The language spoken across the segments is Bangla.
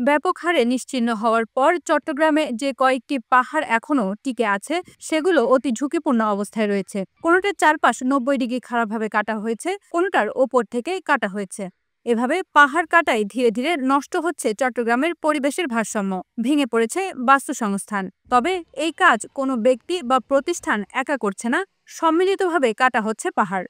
ব্যাপক হারে নিশ্চিহ্ন হওয়ার পর চট্টগ্রামে যে কয়েকটি পাহাড় এখনো টিকে আছে সেগুলো অতি ঝুঁকিপূর্ণ অবস্থায় রয়েছে। কোনোটার চারপাশ 90 ডিগ্রি খারাপভাবে কাটা হয়েছে, কোনোটার ওপর থেকে কাটা হয়েছে। এভাবে পাহাড় কাটায় ধীরে ধীরে নষ্ট হচ্ছে চট্টগ্রামের পরিবেশের ভারসাম্য, ভেঙে পড়েছে বাস্তুসংস্থান। তবে এই কাজ কোনো ব্যক্তি বা প্রতিষ্ঠান একা করছে না, সম্মিলিতভাবে কাটা হচ্ছে পাহাড়।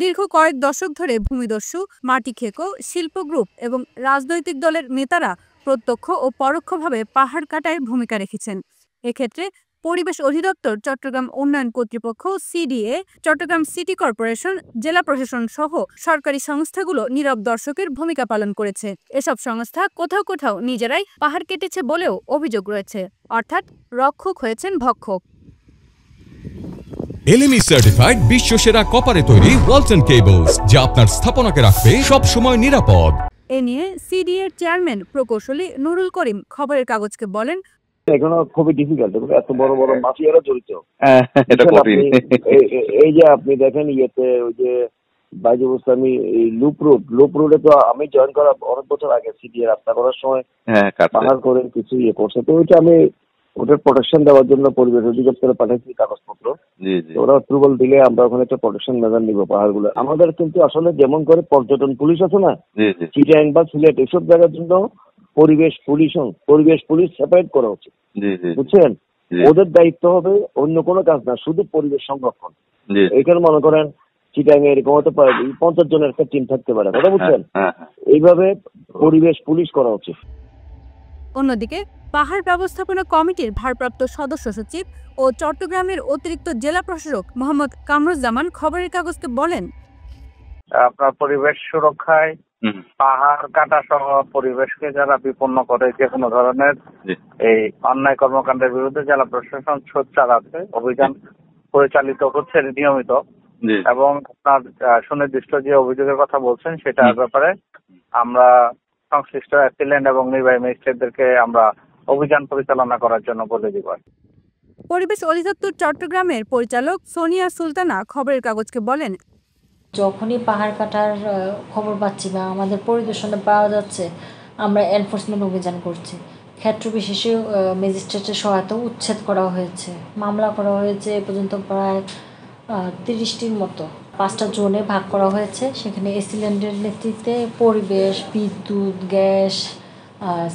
দীর্ঘ কয়েক দশক ধরে ভূমিদস্যু, মাটি খেকো, শিল্প গ্রুপ এবং রাজনৈতিক দলের নেতারা প্রত্যক্ষ ও পরোক্ষভাবে পাহাড় কাটায় ভূমিকা রেখেছেন। এক্ষেত্রে পরিবেশ অধিদপ্তর, চট্টগ্রাম উন্নয়ন কর্তৃপক্ষ সিডিএ, চট্টগ্রাম সিটি কর্পোরেশন, জেলা প্রশাসন সহ সরকারি সংস্থাগুলো নীরব দর্শকের ভূমিকা পালন করেছে। এসব সংস্থা কোথাও কোথাও নিজেরাই পাহাড় কেটেছে বলেও অভিযোগ রয়েছে, অর্থাৎ রক্ষক হয়েছেন ভক্ষক। এলএমই সার্টিফাইড বিশ্বসেরা কপারে তৈরি ওয়ালটন কেবলস, যা আপনার স্থাপনাকে রাখবে সব সময় নিরাপদ। এ নিয়ে সিডিএর চেয়ারম্যান প্রকৌশলী নুরুল করিম খবরের কাগজকে বলেন, এখনো খুবই ডিফিকাল্ট, এত বড় বড় মাফিয়ারা জড়িত। এই যে আপনি দেখেন ইয়েতে ওই যে বাইজু গোস্বামী লুপ রোডে তো আমি জয়েন করা অনেক বছর আগে সিডিএ রাস্তা করার সময় পাহাড় করে কিছু ইয়ে করছে, তো ওইটা আমি ওটার প্রোটেকশন দেওয়ার জন্য পরিবেশ অধিদপ্তরে পাঠাইছি কাগজপত্র। ওরা অ্যাপ্রুভাল দিলে আমরা ওখানে একটা প্রোটেকশন মেজার নিব পাহাড়গুলো। আমাদের কিন্তু আসলে যেমন করে পর্যটন পুলিশ আছে না, চিটাগাং বা সিলেট এসব জায়গার জন্য পরিবেশ পুলিশ সেপারেট করা উচিত, বুঝছেন? ওদের দায়িত্ব হবে অন্য কোনো কাজ না, শুধু পরিবেশ সংরক্ষণ। এখানে মনে করেন চিটাগাং এরকম হতে পারে 50 জনের একটা টিম থাকতে পারে, কথা বুঝছেন? এইভাবে পরিবেশ পুলিশ করা উচিত। অন্যদিকে পাহাড় ব্যবস্থাপনা কমিটির ভারপ্রাপ্ত সদস্য সচিব ও চট্টগ্রামের অতিরিক্ত জেলা প্রশাসক মোহাম্মদ কামরুজ্জামান খবরের কাগজকে বলেন, আপনার পরিবেশ সুরক্ষায় পাহাড় কাটা সহ পরিবেশকে যারা বিপন্ন করে যে কোনো ধরনের এই অন্যায় কর্মকাণ্ডের বিরুদ্ধে জেলা প্রশাসন সোচ্চার আছে, অভিযান পরিচালিত হচ্ছে নিয়মিত, এবং আপনার সুনির্দিষ্ট যে অভিযোগের কথা বলছেন সেটার ব্যাপারে আমরা সংশ্লিষ্ট অ্যাসিলেন্ট এবং নির্বাহী ম্যাজিস্ট্রেটদেরকে আমরা অভিযান পরিচালনা করার জন্য বলে দিব। পরিবেশ অধিদপ্তর চট্টগ্রামের পরিচালক সোনিয়া সুলতানা খবরের কাগজকে বলেন, যখনই পাহাড় কাটার খবর পাচ্ছি বা আমাদের পরিদর্শনে পাওয়া যাচ্ছে, আমরা এনফোর্সমেন্ট অভিযান করছি। ক্ষেত্র বিশেষে ম্যাজিস্ট্রেটের সহায়তা উচ্ছেদ করা হয়েছে, মামলা করা হয়েছে। এ পর্যন্ত প্রায় 30টির মতো 5টা জোনে ভাগ করা হয়েছে। সেখানে এসিল্যান্ডের নেতৃত্বে পরিবেশ, বিদ্যুৎ, গ্যাস,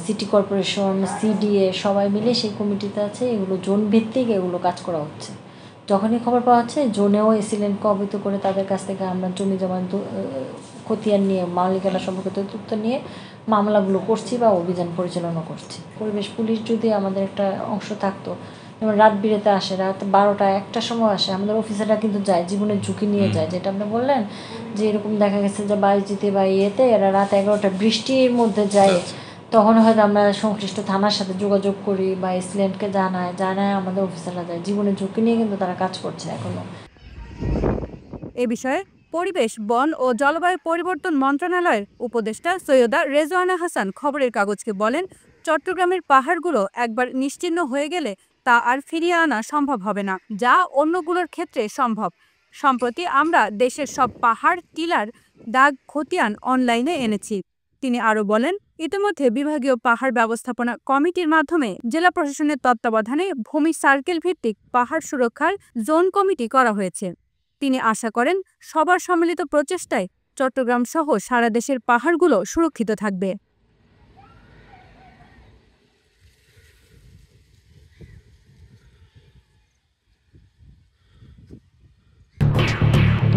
সিটি কর্পোরেশন, সিডিএ সবাই মিলে সেই কমিটিতে আছে। এগুলো জোন ভিত্তিক এগুলো কাজ করা হচ্ছে। যখনই খবর পাওয়া যাচ্ছে জোনেও এসিল্যান্ডকে অবহিত করে তাদের কাছ থেকে আমরা জমি জমা খতিয়ান নিয়ে মালিকানা সম্পর্কিত তথ্য নিয়ে মামলাগুলো করছি বা অভিযান পরিচালনা করছি। পরিবেশ পুলিশ যদি আমাদের একটা অংশ থাকতো, যেমন রাত বিরেতে আসে, রাত 12টা 1টার সময় আসে, আমাদের অফিসাররা কিন্তু যায়, জীবনের ঝুঁকি নিয়ে যায়। যেটা আপনি বললেন যে এরকম দেখা গেছে যে বাইজিতে বা ইয়েতে এরা রাত 11টা বৃষ্টির মধ্যে যায়, তখন হয়তো আমরা সংশ্লিষ্ট থানার সাথে যোগাযোগ করি বা এসিল্যান্ডকে জানায় আমাদের অফিসাররা যায়। জীবনের ঝুঁকি নিয়ে কিন্তু তারা কাজ করছে এখনো। এ বিষয়ে পরিবেশ, বন ও জলবায়ু পরিবর্তন মন্ত্রণালয়ের উপদেষ্টা সৈয়দা রেজওয়ানা হাসান খবরের কাগজকে বলেন, চট্টগ্রামের পাহাড়গুলো একবার নিশ্চিহ্ন হয়ে গেলে তা আর ফিরিয়ে আনা সম্ভব হবে না, যা অন্যগুলোর ক্ষেত্রে সম্ভব। সম্প্রতি আমরা দেশের সব পাহাড়, টিলার দাগ খতিয়ান অনলাইনে এনেছি। তিনি আরও বলেন, ইতিমধ্যে বিভাগীয় পাহাড় ব্যবস্থাপনা কমিটির মাধ্যমে জেলা প্রশাসনের তত্ত্বাবধানে ভূমি সার্কেল ভিত্তিক পাহাড় সুরক্ষার জোন কমিটি করা হয়েছে। তিনি আশা করেন সবার সম্মিলিত প্রচেষ্টায় চট্টগ্রাম সহ সারা দেশের পাহাড়গুলো সুরক্ষিত থাকবে।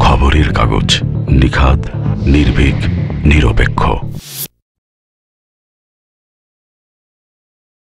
খবরের কাগজ, নিখাদ, নির্ভীক, নিরপেক্ষ।